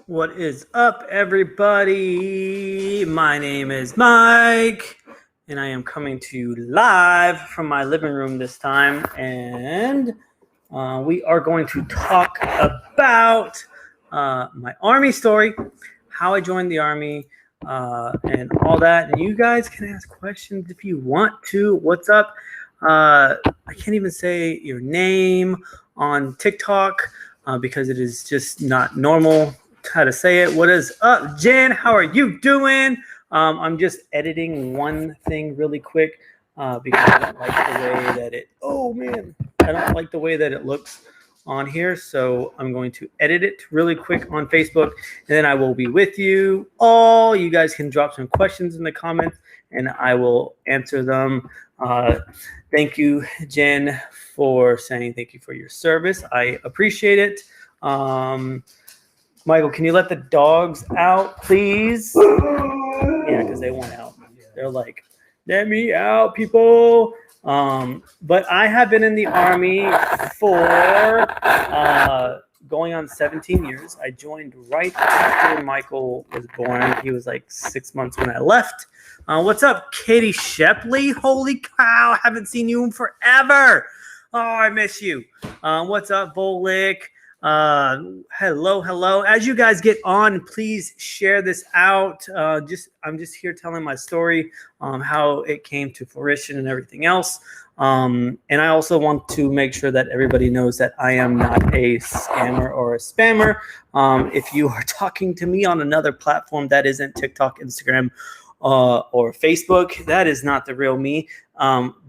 What is up, everybody? My name is Mike, and I am coming to you live from my living room this time. And we are going to talk about my Army story, how I joined the Army, and all that. And you guys can ask questions if you want to. What's up? I can't even say your name on TikTok because it is just not normal how to say it. What is up, Jen? How are you doing? I'm just editing one thing really quick because I don't like the way that it. Oh man, I don't like the way that it looks on here, so I'm going to edit it really quick on Facebook, and then I will be with you all. You guys can drop some questions in the comments, and I will answer them. Thank you, Jen, for saying thank you for your service. I appreciate it. Michael, can you let the dogs out, please? Yeah, because they want out. They're like, let me out, people. But I have been in the Army for going on 17 years. I joined right after Michael was born. He was like 6 months when I left. What's up, Katie Shepley? Holy cow, haven't seen you in forever. Oh, I miss you. What's up, Bolick? Hello. As you guys get on, please share this out. I'm just here telling my story, how it came to fruition and everything else. And I also want to make sure that everybody knows that I am not a scammer or a spammer. If you are talking to me on another platform that isn't TikTok, Instagram, or Facebook, that is not the real me.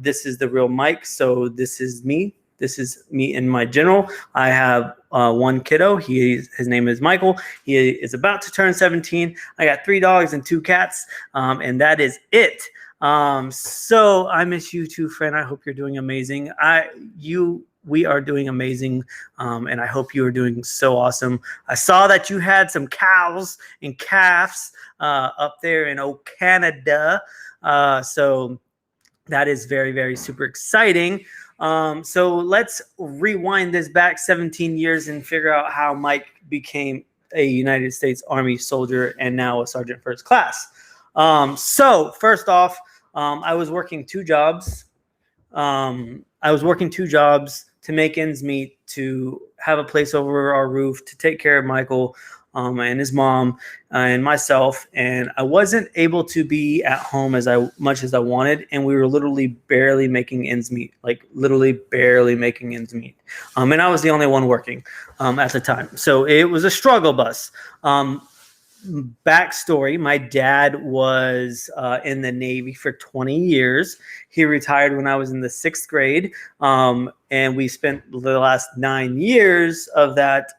This is the real Mike. So this is me. This is me in my general. I have one kiddo. His name is Michael. He is about to turn 17. I got 3 dogs and 2 cats, and that is it. So I miss you too, friend. I hope you're doing amazing. We are doing amazing, and I hope you are doing so awesome. I saw that you had some cows and calves up there in Canada, so that is very, very super exciting. So let's rewind this back 17 years and figure out how Mike became a United States Army soldier and now a sergeant first class. So first off, I was working 2 jobs. To make ends meet, to have a place over our roof, to take care of Michael and his mom and myself. And I wasn't able to be at home as much as I wanted. And we were literally barely making ends meet, And I was the only one working at the time. So it was a struggle bus. Backstory, my dad was in the Navy for 20 years. He retired when I was in the 6th grade, and we spent the last 9 years of that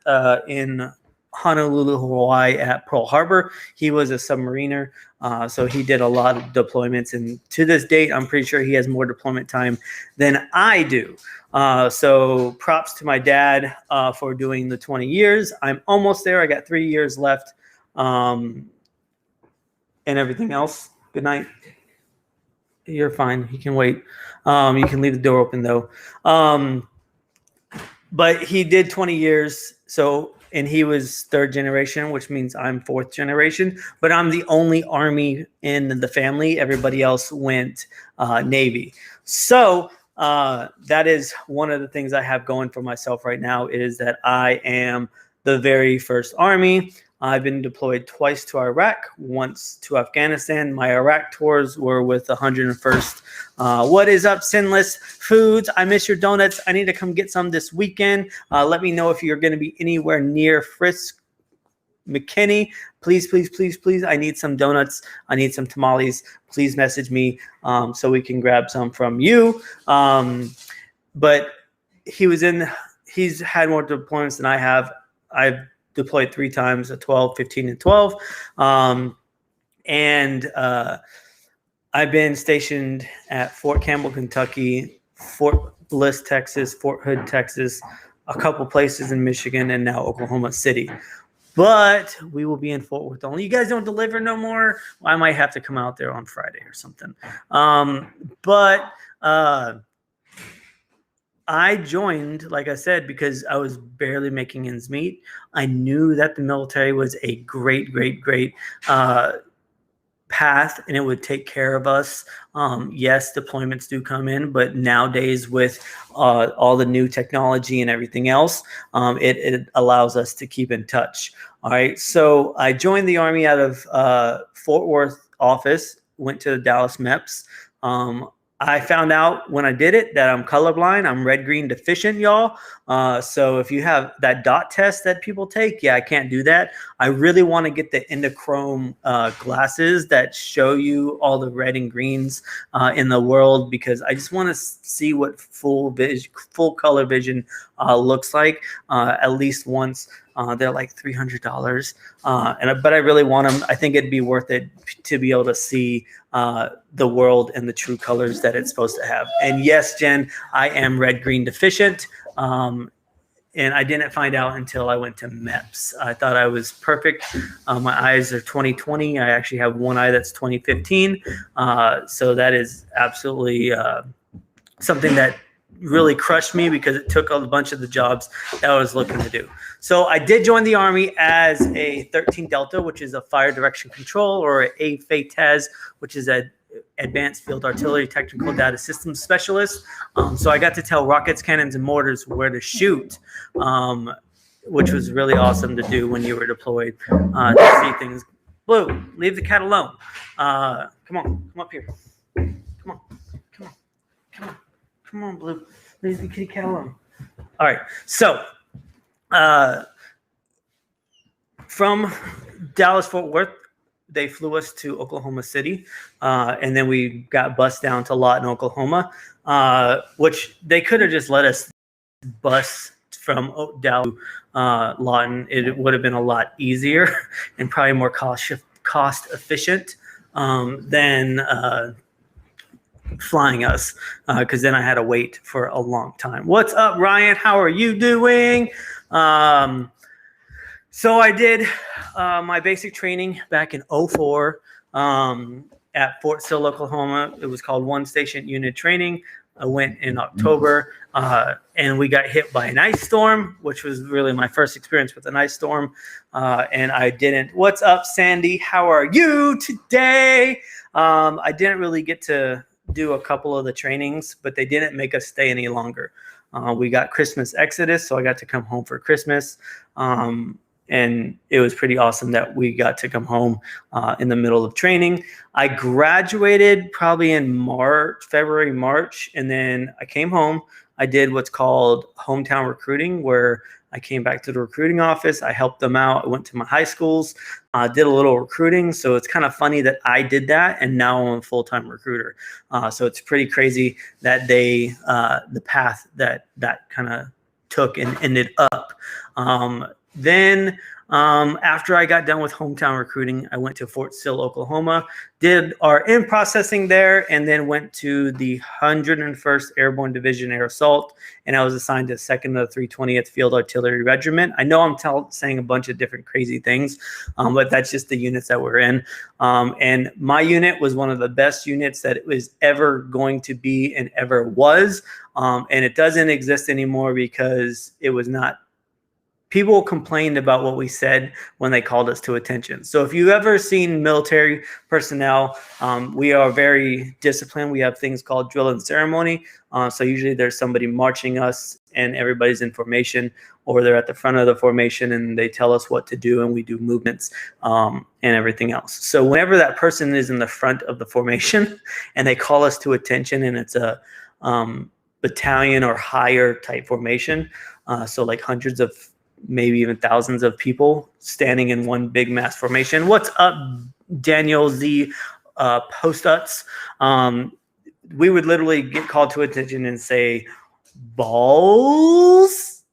in Honolulu, Hawaii at Pearl Harbor. He was a submariner, so he did a lot of deployments, and to this date, I'm pretty sure he has more deployment time than I do. So props to my dad for doing the 20 years. I'm almost there. I got 3 years left. And everything else. Good night. You're fine. You can wait. You can leave the door open though. But he did 20 years. And he was 3rd generation, which means I'm 4th generation. But I'm the only Army in the family. Everybody else went Navy. So that is one of the things I have going for myself right now, is that I am the very first Army. I've been deployed twice to Iraq, once to Afghanistan. My Iraq tours were with the 101st. What is up, Sinless Foods? I miss your donuts. I need to come get some this weekend. Let me know if you're going to be anywhere near Frisk, McKinney. Please. I need some donuts. I need some tamales. Please message me so we can grab some from you. But he's had more deployments than I have. I've deployed 3 times, 12, 15, and 12. And I've been stationed at Fort Campbell, Kentucky, Fort Bliss, Texas, Fort Hood, Texas, a couple places in Michigan, and now Oklahoma City. But we will be in Fort Worth only. You guys don't deliver no more? Well, I might have to come out there on Friday or something. I joined, like I said, because I was barely making ends meet. I knew that the military was a great, great, great path, and it would take care of us. Yes, deployments do come in, but nowadays with all the new technology and everything else, it allows us to keep in touch. All right, so I joined the Army out of Fort Worth office, went to the Dallas MEPS. I found out when I did it that I'm colorblind. I'm red green deficient, y'all. So if you have that dot test that people take, yeah, I can't do that. I really want to get the Endochrome glasses that show you all the red and greens in the world, because I just want to see what full color vision looks like at least once. They're like $300, but I really want them. I think it'd be worth it to be able to see the world and the true colors that it's supposed to have. And yes, Jen, I am red green deficient. And I didn't find out until I went to MEPS. I thought I was perfect. My eyes are 20/20. I actually have one eye that's 20/15. So that is absolutely something that really crushed me, because it took a bunch of the jobs that I was looking to do. So I did join the Army as a 13 Delta, which is a fire direction control, or a FATES, which is a Advanced Field Artillery Technical Data Systems Specialist. So I got to tell rockets, cannons, and mortars where to shoot, which was really awesome to do when you were deployed, to see things. Blue, leave the cat alone. Come on, come up here. Come on, come on, come on, come on, Blue. Leave the kitty cat alone. All right, so from Dallas Fort Worth, they flew us to Oklahoma City, and then we got bused down to Lawton, Oklahoma, which they could have just let us bus from Dallas to Lawton. It would have been a lot easier and probably more cost efficient than flying us, because then I had to wait for a long time. What's up, Ryan? How are you doing? So I did my basic training back in 2004 at Fort Sill, Oklahoma. It was called One Station Unit Training. I went in October, and we got hit by an ice storm, which was really my first experience with an ice storm. And I didn't. What's up, Sandy? How are you today? I didn't really get to do a couple of the trainings, but they didn't make us stay any longer. We got Christmas Exodus, so I got to come home for Christmas. And it was pretty awesome that we got to come home in the middle of training. I graduated probably in February, March, and then I came home. I did what's called hometown recruiting, where I came back to the recruiting office. I helped them out. I went to my high schools, did a little recruiting. So it's kind of funny that I did that, and now I'm a full-time recruiter. So it's pretty crazy that the path that kind of took and ended up. Then after I got done with hometown recruiting, I went to Fort Sill, Oklahoma, did our in processing there, and then went to the 101st Airborne Division Air Assault, and I was assigned to 2nd of the 320th Field Artillery Regiment. I know I'm saying a bunch of different crazy things, but that's just the units that we're in. And my unit was one of the best units that it was ever going to be and ever was, and it doesn't exist anymore because it was not. People complained about what we said when they called us to attention. So if you've ever seen military personnel, we are very disciplined. We have things called drill and ceremony. So usually there's somebody marching us and everybody's in formation, or they're at the front of the formation and they tell us what to do, and we do movements and everything else. So whenever that person is in the front of the formation and they call us to attention, and it's a battalion or higher type formation, so like hundreds of, maybe even thousands of people standing in one big mass formation. What's up, Daniel Z Postuts? We would literally get called to attention and say, balls,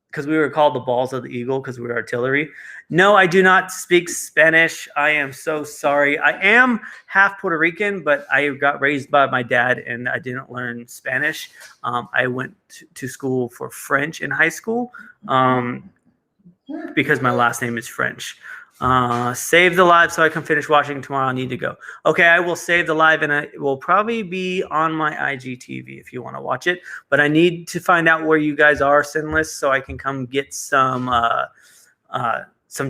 because we were called the balls of the eagle because we were artillery. No, I do not speak Spanish. I am so sorry. I am half Puerto Rican, but I got raised by my dad and I didn't learn Spanish. I went to school for French in high school. Because my last name is French. Save the live so I can finish watching tomorrow. I need to go. Okay, I will save the live, and it will probably be on my IGTV if you want to watch it. But I need to find out where you guys are, Sinless, so I can come get some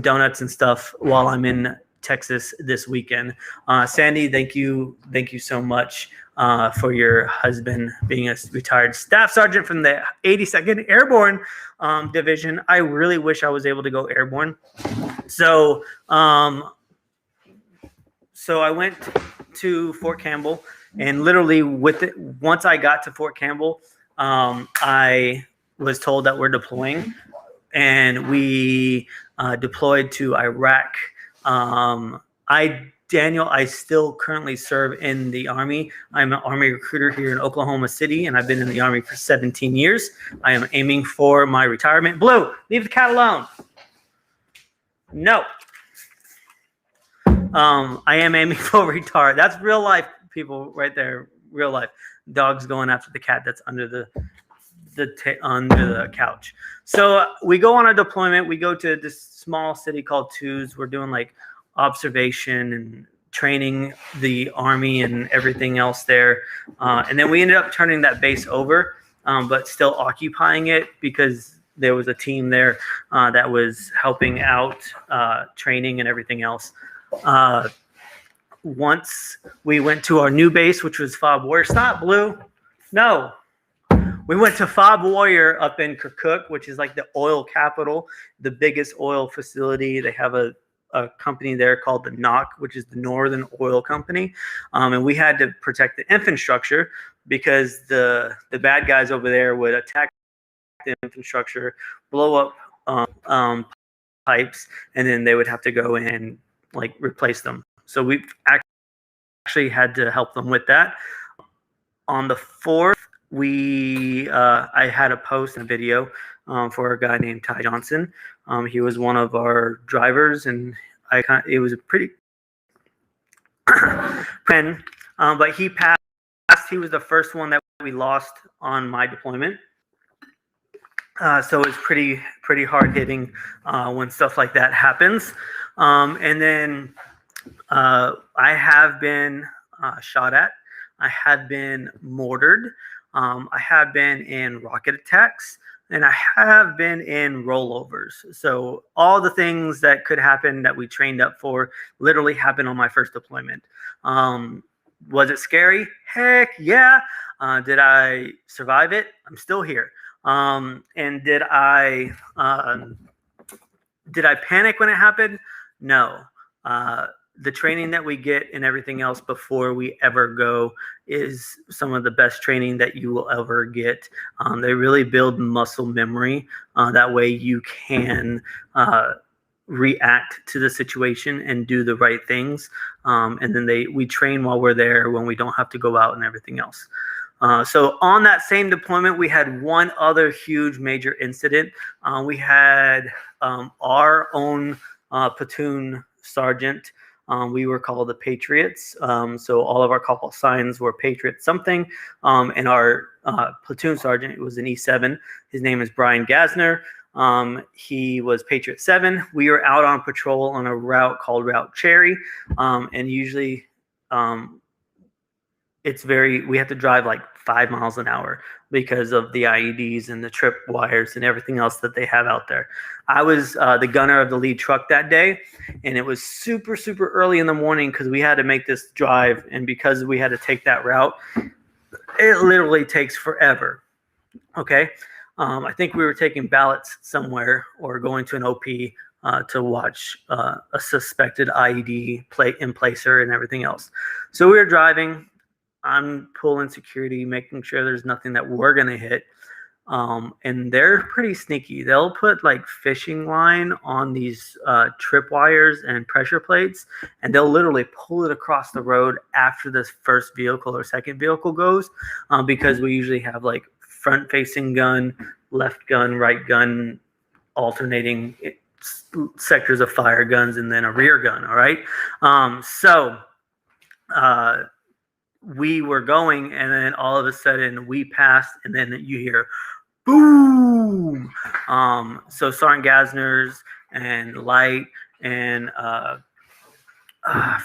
donuts and stuff while I'm in Texas this weekend. Sandy, thank you so much for your husband being a retired staff sergeant from the 82nd Airborne Division. I really wish I was able to go airborne. So I went to Fort Campbell, and literally once I got to Fort Campbell, I was told that we're deploying, and we deployed to Iraq. Daniel, I still currently serve in the Army. I'm an Army recruiter here in Oklahoma City, and I've been in the Army for 17 years. I am aiming for my retirement. Blue, leave the cat alone. No. I am aiming for retire. That's real life, people, right there. Real life. Dog's going after the cat that's under the couch. So we go on a deployment. We go to this small city called Tews. We're doing like observation and training the Army and everything else there. And then we ended up turning that base over, but still occupying it because there was a team there that was helping out training and everything else. Once we went to our new base, which was FOB Warrior. Stop, Blue. No. We went to FOB Warrior up in Kirkuk, which is like the oil capital, the biggest oil facility. They have a company there called the NOC, which is the Northern Oil Company. And we had to protect the infrastructure because the bad guys over there would attack the infrastructure, blow up pipes, and then they would have to go in and like replace them. So we actually had to help them with that. On the 4th, I had a post and a video for a guy named Ty Johnson. He was one of our drivers, and it was a pretty but he passed. He was the first one that we lost on my deployment. So it's pretty hard hitting when stuff like that happens. And then I have been shot at. I have been mortared. I have been in rocket attacks, and I have been in rollovers. So all the things that could happen that we trained up for literally happened on my first deployment. Was it scary? Heck yeah. Did I survive it? I'm still here. And did I panic when it happened? No. The training that we get and everything else before we ever go is some of the best training that you will ever get. They really build muscle memory. That way you can react to the situation and do the right things. And then we train while we're there when we don't have to go out and everything else. So on that same deployment, we had one other huge major incident. We had our own platoon sergeant. We were called the Patriots. So all of our call signs were Patriot something. And our platoon sergeant was an E7. His name is Brian Gasner. He was Patriot 7. We were out on patrol on a route called Route Cherry. And usually we have to drive like 5 miles an hour because of the IEDs and the trip wires and everything else that they have out there. I was the gunner of the lead truck that day, and it was super, super early in the morning because we had to make this drive, and because we had to take that route, it literally takes forever. Okay. I think we were taking ballots somewhere or going to an OP to watch a suspected IED in placer and everything else. So we were driving. I'm pulling security, making sure there's nothing that we're going to hit. And they're pretty sneaky. They'll put like fishing line on these trip wires and pressure plates, and they'll literally pull it across the road after this first vehicle or second vehicle goes, because we usually have like front facing gun, left gun, right gun, alternating sectors of fire guns, and then a rear gun. All right. We were going, and then all of a sudden we passed, and then you hear boom. So Sergeant Gasner's and Light and I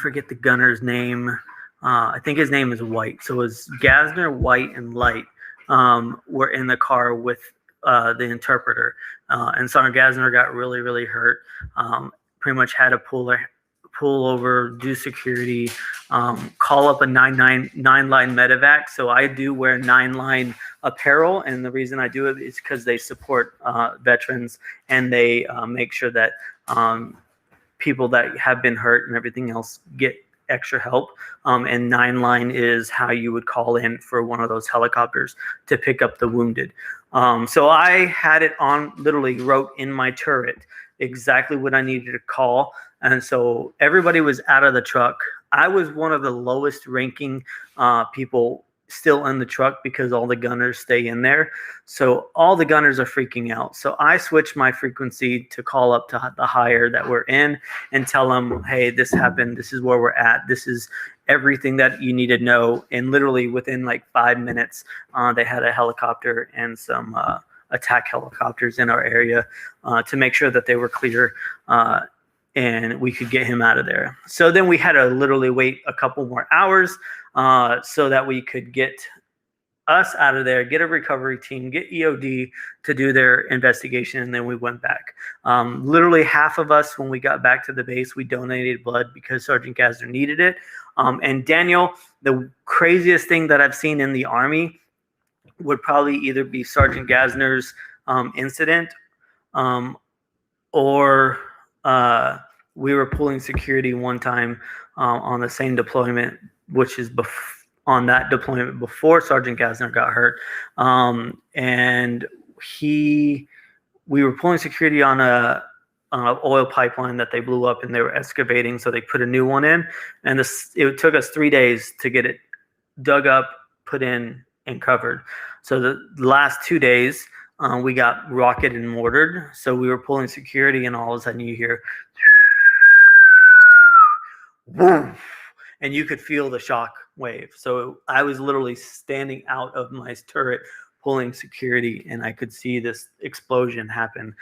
forget the gunner's name. I think his name is White. So it was Gasner, White, and Light were in the car with the interpreter. And Sergeant Gasner got really, really hurt. Pretty much had to pull over, do security, call up a 9-line medevac. So I do wear 9-line apparel, and the reason I do it is because they support veterans, and they make sure that people that have been hurt and everything else get extra help. And 9-line is how you would call in for one of those helicopters to pick up the wounded. So I had it on, literally wrote in my turret exactly what I needed to call. And so everybody was out of the truck. I was one of the lowest ranking people still in the truck because all the gunners stay in there. So all the gunners are freaking out. So I switched my frequency to call up to the higher that we're in and tell them, hey, this happened. This is where we're at. This is everything that you need to know. And literally within like 5 minutes, they had a helicopter and some attack helicopters in our area to make sure that they were clear and we could get him out of there. So then we had to literally wait a couple more hours so that we could get us out of there, get a recovery team, get EOD to do their investigation, and then we went back. Literally half of us, when we got back to the base, we donated blood because Sergeant Gasner needed it. And Daniel, the craziest thing that I've seen in the Army would probably either be Sergeant Gasner's incident or we were pulling security one time on the same deployment, which is on that deployment before Sergeant Gasner got hurt. And we were pulling security on a oil pipeline that they blew up, and they were excavating, so they put a new one in. And it took us 3 days to get it dug up, put in, and covered. So the last 2 days, we got rocketed and mortared. So we were pulling security, and all of a sudden you hear, boom, and you could feel the shock wave. So I was literally standing out of my turret pulling security, and I could see this explosion happen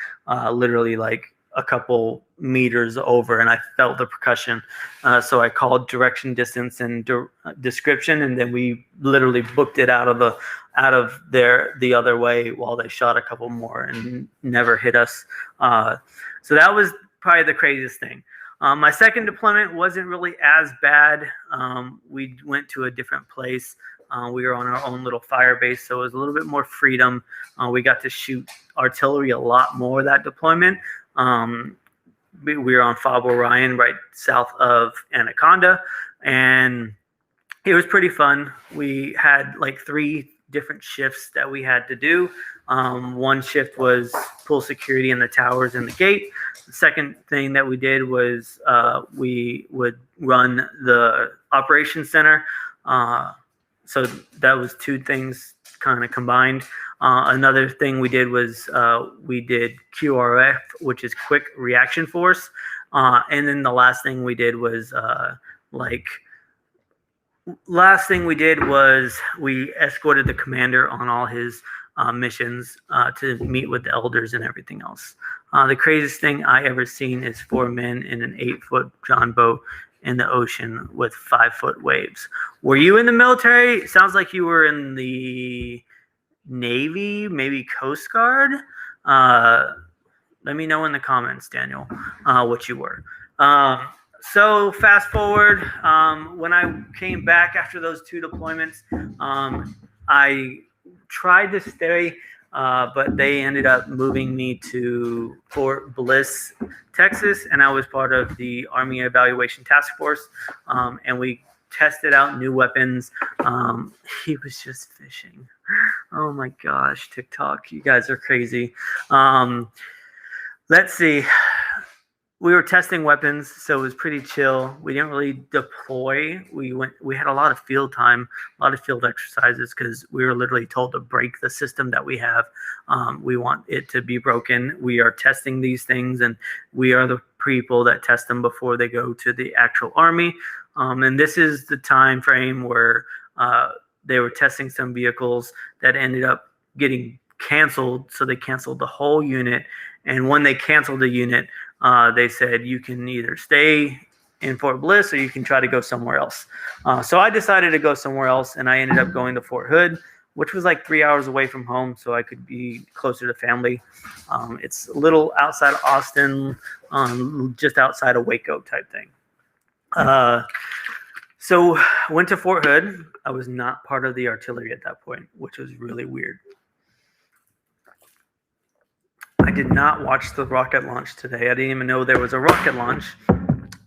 literally like a couple meters over, and I felt the percussion. So I called direction, distance, and description, and then we literally booked it out of there the other way while they shot a couple more and never hit us. So that was probably the craziest thing. My second deployment wasn't really as bad. We went to a different place. We were on our own little fire base, so it was a little bit more freedom. We got to shoot artillery a lot more that deployment. We were on Fob Orion, right south of Anaconda, and it was pretty fun. We had like 3 different shifts that we had to do. One shift was pull security in the towers and the gate. The second thing that we did was we would run the operations center. So that was 2 things kind of combined. Another thing we did was we did QRF, which is Quick Reaction Force. And then the last thing we did was we escorted the commander on all his missions to meet with the elders and everything else. The craziest thing I ever seen is 4 men in an 8-foot John boat in the ocean with 5-foot waves. Were you in the military? It sounds like you were in the Navy, maybe Coast Guard. Let me know in the comments, Daniel, what you were. So fast forward, when I came back after those 2 deployments, I tried to stay, but they ended up moving me to Fort Bliss, Texas, and I was part of the Army Evaluation Task Force, and we tested out new weapons. He was just fishing. Oh my gosh, TikTok, you guys are crazy. Let's see. We were testing weapons, so it was pretty chill. We didn't really deploy. We had a lot of field time, a lot of field exercises, because we were literally told to break the system that we have. We want it to be broken. We are testing these things, and we are the people that test them before they go to the actual Army. And this is the time frame where they were testing some vehicles that ended up getting canceled. So they canceled the whole unit. And when they canceled the unit, they said you can either stay in Fort Bliss or you can try to go somewhere else. So I decided to go somewhere else, and I ended up going to Fort Hood, which was like 3 hours away from home, so I could be closer to family. It's a little outside of Austin, just outside of Waco type thing. So went to Fort Hood. I was not part of the artillery at that point, which was really weird. I did not watch the rocket launch today. I didn't even know there was a rocket launch.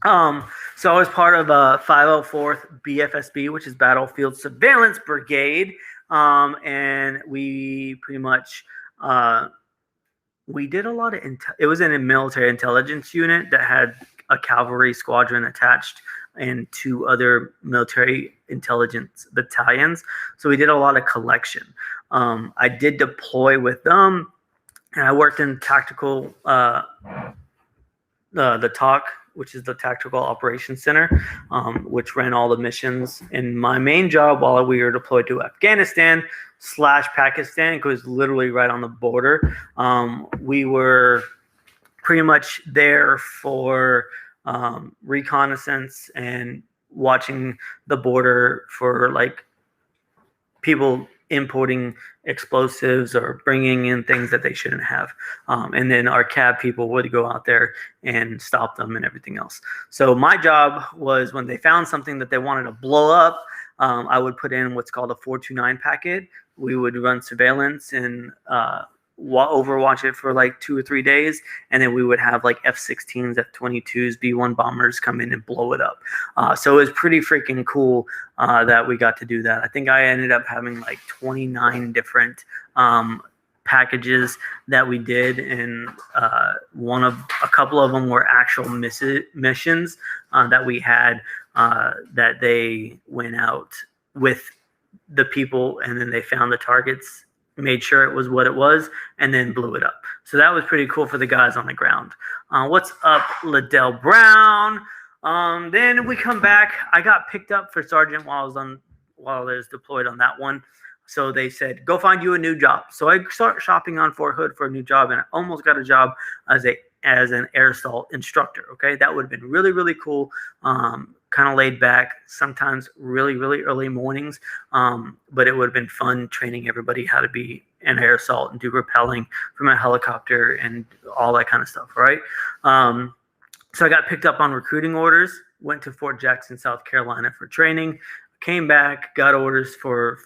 So I was part of 504th BFSB, which is Battlefield Surveillance Brigade. And we pretty much, we did a lot of, it was in a military intelligence unit that had a cavalry squadron attached and 2 other military intelligence battalions. So we did a lot of collection. I did deploy with them, and I worked in tactical, the TOC, which is the Tactical Operations Center, which ran all the missions. And my main job while we were deployed to Afghanistan/Pakistan, it was literally right on the border. We were pretty much there for reconnaissance and watching the border for like people importing explosives or bringing in things that they shouldn't have. And then our CAB people would go out there and stop them and everything else. So my job was when they found something that they wanted to blow up, I would put in what's called a 429 packet. We would run surveillance and overwatch it for like 2 or 3 days, and then we would have like F-16s, F-22s, B-1 bombers come in and blow it up. So it was pretty freaking cool that we got to do that. I think I ended up having like 29 different packages that we did, and a couple of them were actual missions that we had that they went out with the people, and then they found the targets, made sure it was what it was, and then blew it up. So that was pretty cool for the guys on the ground. What's up, Liddell Brown? Then we come back. I got picked up for sergeant while I was deployed on that one. So they said, go find you a new job. So I started shopping on Fort Hood for a new job, and I almost got a job as an air assault instructor. Okay, that would have been really, really cool. Kind of laid back, sometimes really, really early mornings. But it would have been fun training everybody how to be an air assault and do rappelling from a helicopter and all that kind of stuff, right? So I got picked up on recruiting orders, went to Fort Jackson, South Carolina for training, came back, got orders for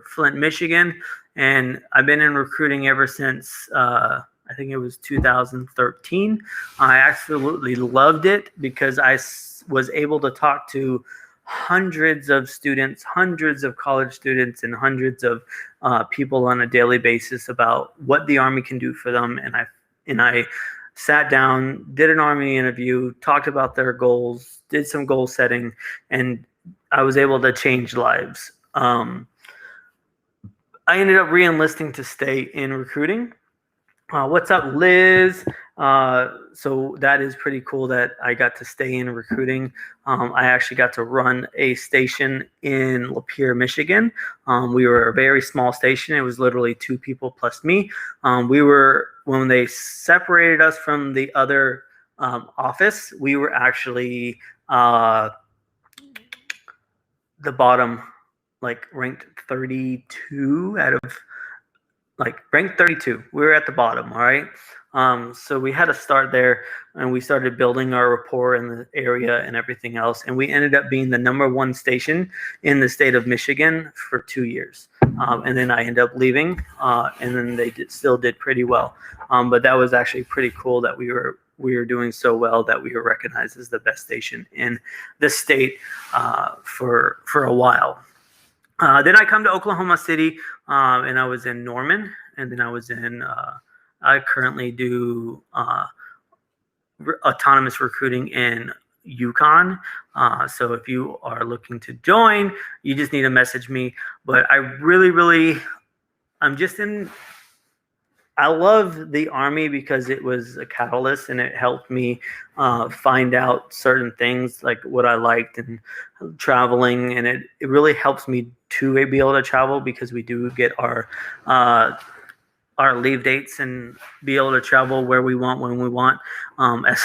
Flint, Michigan, and I've been in recruiting ever since I think it was 2013. I absolutely loved it because I was able to talk to hundreds of students, hundreds of college students, and hundreds of people on a daily basis about what the Army can do for them. And I sat down, did an Army interview, talked about their goals, did some goal setting, and I was able to change lives. I ended up re-enlisting to stay in recruiting. What's up, Liz? So that is pretty cool that I got to stay in recruiting. I actually got to run a station in Lapeer, Michigan. We were a very small station. It was literally 2 people plus me. When they separated us from the other office, we were actually the bottom, like ranked 32 out of ranked 32. We were at the bottom, all right? So we had to start there, and we started building our rapport in the area and everything else. And we ended up being the #1 station in the state of Michigan for 2 years. And then I ended up leaving, and then they still did pretty well. But that was actually pretty cool that we were doing so well that we were recognized as the best station in the state for a while. Then I come to Oklahoma City, and I was in Norman, and then I was in, I currently do autonomous recruiting in Yukon. So if you are looking to join, you just need to message me. But I I love the Army because it was a catalyst, and it helped me find out certain things like what I liked and traveling. And it really helps me to be able to travel because we do get our our leave dates and be able to travel where we want when we want, as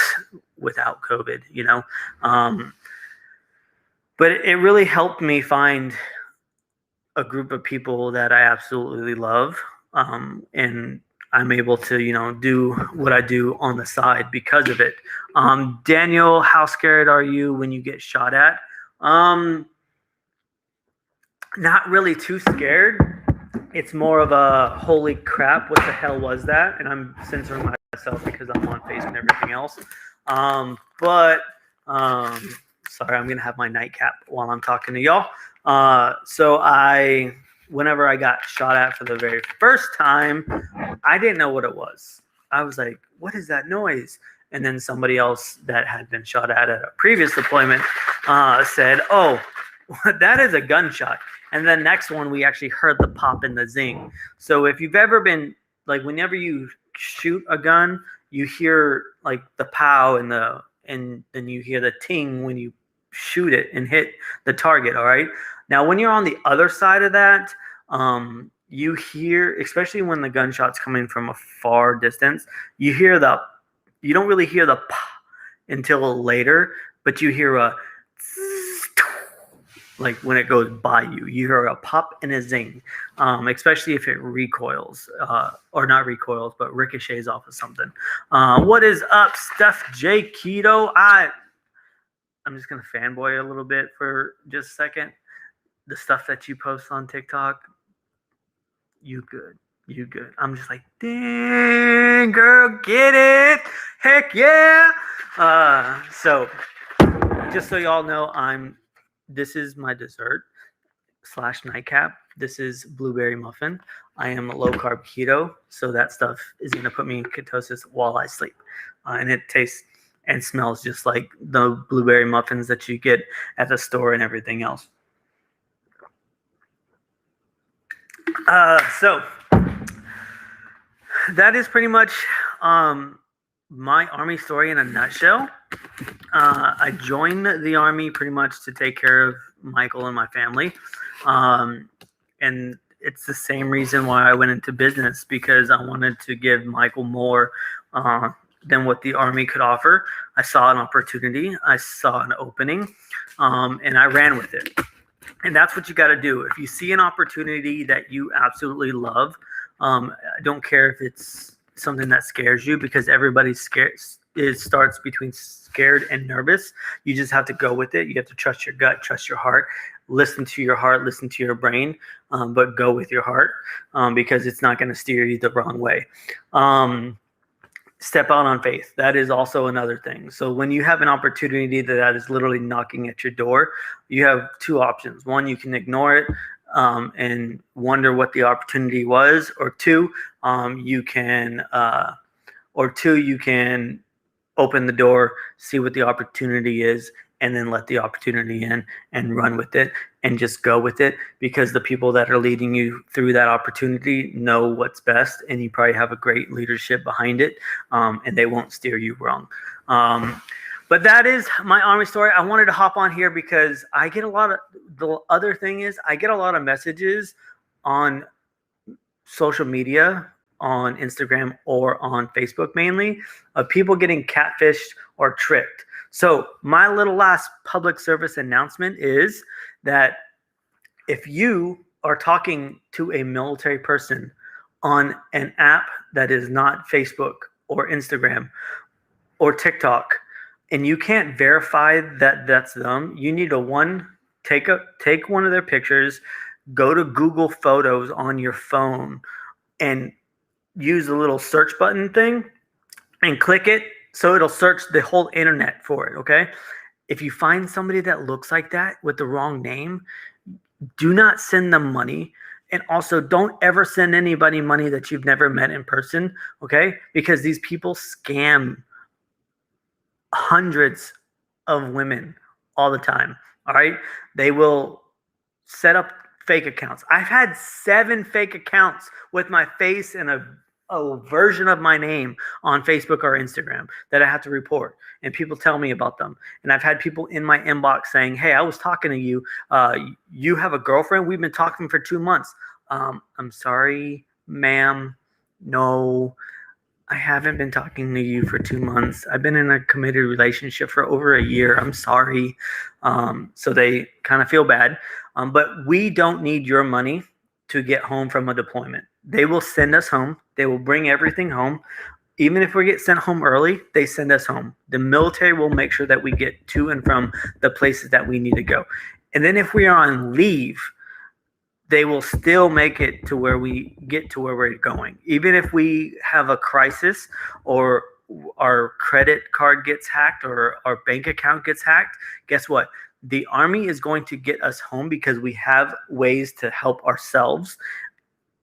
without COVID, but it really helped me find a group of people that I absolutely love, and I'm able to do what I do on the side because of it. Daniel, how scared are you when you get shot at? Not really too scared. It's more of a holy crap, what the hell was that? And I'm censoring myself because I'm on Facebook and everything else. But sorry, I'm gonna have my nightcap while I'm talking to y'all. So whenever I got shot at for the very first time, I didn't know what it was. I was like, what is that noise? And then somebody else that had been shot at a previous deployment said, oh, that is a gunshot. And then next one, we actually heard the pop and the zing. So if you've ever been, like, whenever you shoot a gun, you hear like the pow and then you hear the ting when you shoot it and hit the target. All right. Now, when you're on the other side of that, you hear, especially when the gunshot's coming from a far distance, you don't really hear the pa until later, but you hear a like when it goes by you hear a pop and a zing, especially if it recoils, or not recoils, but ricochets off of something. What is up, Steph J. Keto? I'm just gonna fanboy a little bit for just a second. The stuff that you post on TikTok, you good. I'm just like, dang, girl, get it? Heck yeah! So just so y'all know, this is my dessert / nightcap. This is blueberry muffin. I am low carb keto, so that stuff is going to put me in ketosis while I sleep. And it tastes and smells just like the blueberry muffins that you get at the store and everything else. So that is pretty much my Army story in a nutshell. I joined the Army pretty much to take care of Michael and my family. And it's the same reason why I went into business, because I wanted to give Michael more than what the Army could offer. I saw an opportunity. I saw an opening, and I ran with it. And that's what you got to do. If you see an opportunity that you absolutely love, I don't care if it's something that scares you, because everybody's scared. It starts between scared and nervous. You just have to go with it. You have to trust your gut, trust your heart, listen to your heart, listen to your brain, but go with your heart, because it's not going to steer you the wrong way. Step out on faith. That is also another thing. So when you have an opportunity that is literally knocking at your door, you have two options. One, you can ignore it and wonder what the opportunity was, or two, you can open the door, see what the opportunity is, and then let the opportunity in and run with it and just go with it, because the people that are leading you through that opportunity know what's best, and you probably have a great leadership behind it, and they won't steer you wrong. But that is my Army story. I wanted to hop on here because I get a lot of messages on social media, on Instagram or on Facebook mainly, of people getting catfished or tricked. So my little last public service announcement is that if you are talking to a military person on an app that is not Facebook or Instagram or TikTok, and you can't verify that that's them, you need to take one of their pictures, go to Google Photos on your phone, and use the little search button thing and click it, so it'll search the whole internet for it, okay? If you find somebody that looks like that with the wrong name, do not send them money. And also, don't ever send anybody money that you've never met in person, okay? Because these people scam hundreds of women all the time, all right? They will set up fake accounts. I've had 7 fake accounts with my face and a version of my name on Facebook or Instagram that I have to report, and people tell me about them. And I've had people in my inbox saying, hey, I was talking to you. You have a girlfriend? We've been talking for 2 months. I'm sorry, ma'am. No, I haven't been talking to you for 2 months. I've been in a committed relationship for over a year. I'm sorry. So they kind of feel bad. But we don't need your money to get home from a deployment. They will send us home. They will bring everything home. Even if we get sent home early, they send us home. The military will make sure that we get to and from the places that we need to go. And then if we are on leave, they will still make it to where we get to where we're going. Even if we have a crisis or our credit card gets hacked or our bank account gets hacked, guess what? The Army is going to get us home because we have ways to help ourselves,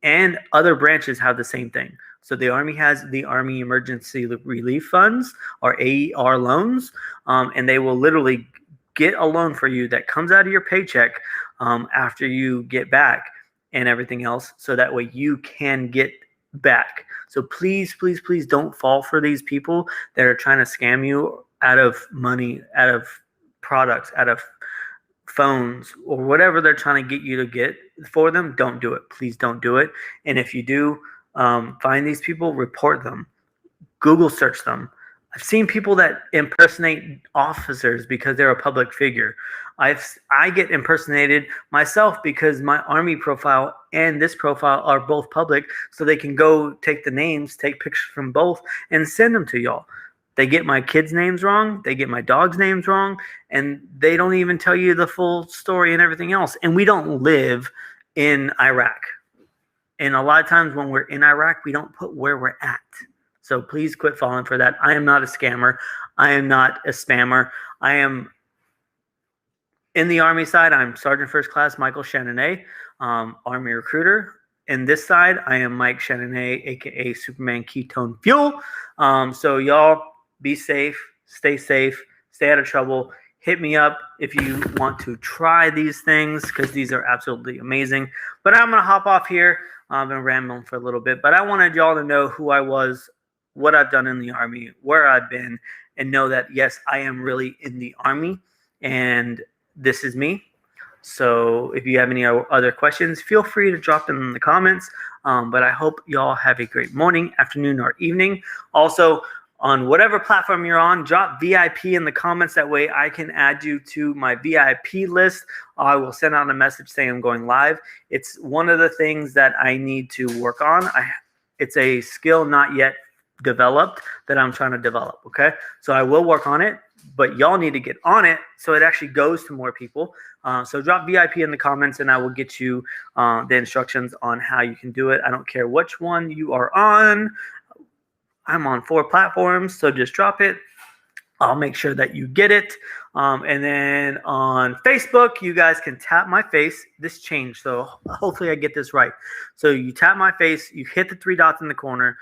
and other branches have the same thing. So the Army has the Army Emergency Relief Funds, or AER loans, and they will literally get a loan for you that comes out of your paycheck after you get back and everything else, so that way you can get back. So please, please, please don't fall for these people that are trying to scam you out of money, out of products, out of phones, or whatever they're trying to get you to get for them. Don't do it. Please don't do it. And if you do find these people, report them. Google search them. I've seen people that impersonate officers because they're a public figure. I get impersonated myself because my Army profile and this profile are both public, so they can go take the names, take pictures from both, and send them to y'all. They get my kids' names wrong, they get my dogs' names wrong, and they don't even tell you the full story and everything else. And we don't live in Iraq. And a lot of times when we're in Iraq, we don't put where we're at. So please quit falling for that. I am not a scammer. I am not a spammer. I am in the Army side. I'm Sergeant First Class Michael Chenonnet, Army recruiter. In this side, I am Mike Chenonnet, aka Superman Ketone Fuel. So y'all be safe, stay out of trouble. Hit me up if you want to try these things, because these are absolutely amazing. But I'm going to hop off here. I've been rambling for a little bit, but I wanted y'all to know who I was, what I've done in the Army, where I've been, and know that, yes, I am really in the Army, and this is me. So if you have any other questions, feel free to drop them in the comments. But I hope y'all have a great morning, afternoon, or evening. Also, on whatever platform you're on, drop VIP in the comments. That way I can add you to my VIP list. I will send out a message saying I'm going live. It's one of the things that I need to work on. It's a skill not yet developed that I'm trying to develop, okay? So I will work on it, but y'all need to get on it so it actually goes to more people. So drop VIP in the comments, and I will get you the instructions on how you can do it. I don't care which one you are on. I'm on 4 platforms, so just drop it. I'll make sure that you get it. And then on Facebook, you guys can tap my face. This changed, so hopefully I get this right. So you tap my face, you hit the 3 dots in the corner.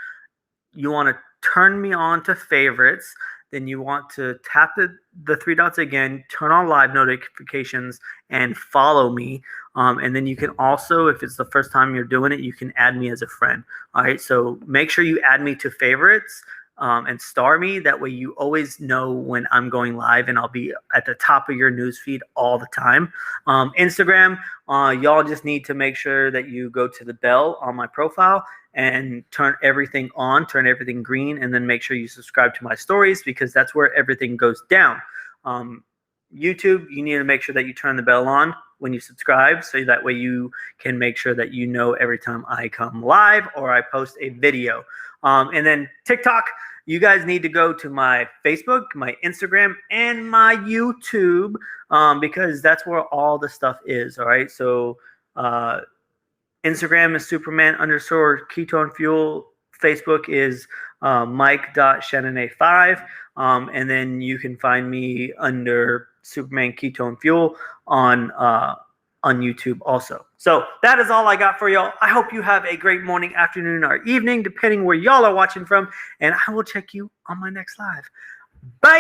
You want to turn me on to favorites. Then you want to tap the 3 dots again, turn on live notifications, and follow me. And then you can also, if it's the first time you're doing it, you can add me as a friend. All right, so make sure you add me to favorites and star me. That way you always know when I'm going live, and I'll be at the top of your news feed all the time. Instagram, y'all just need to make sure that you go to the bell on my profile and turn everything on, turn everything green, and then make sure you subscribe to my stories, because that's where everything goes down. YouTube, you need to make sure that you turn the bell on when you subscribe, so that way you can make sure that you know every time I come live or I post a video. And then TikTok, you guys need to go to my Facebook, my Instagram, and my YouTube, because that's where all the stuff is. All right. So Instagram is Superman_Ketone Fuel. Facebook is Mike.Chenonnet5. And then you can find me under Superman Ketone Fuel on YouTube also. So that is all I got for y'all. I hope you have a great morning, afternoon, or evening, depending where y'all are watching from. And I will check you on my next live. Bye.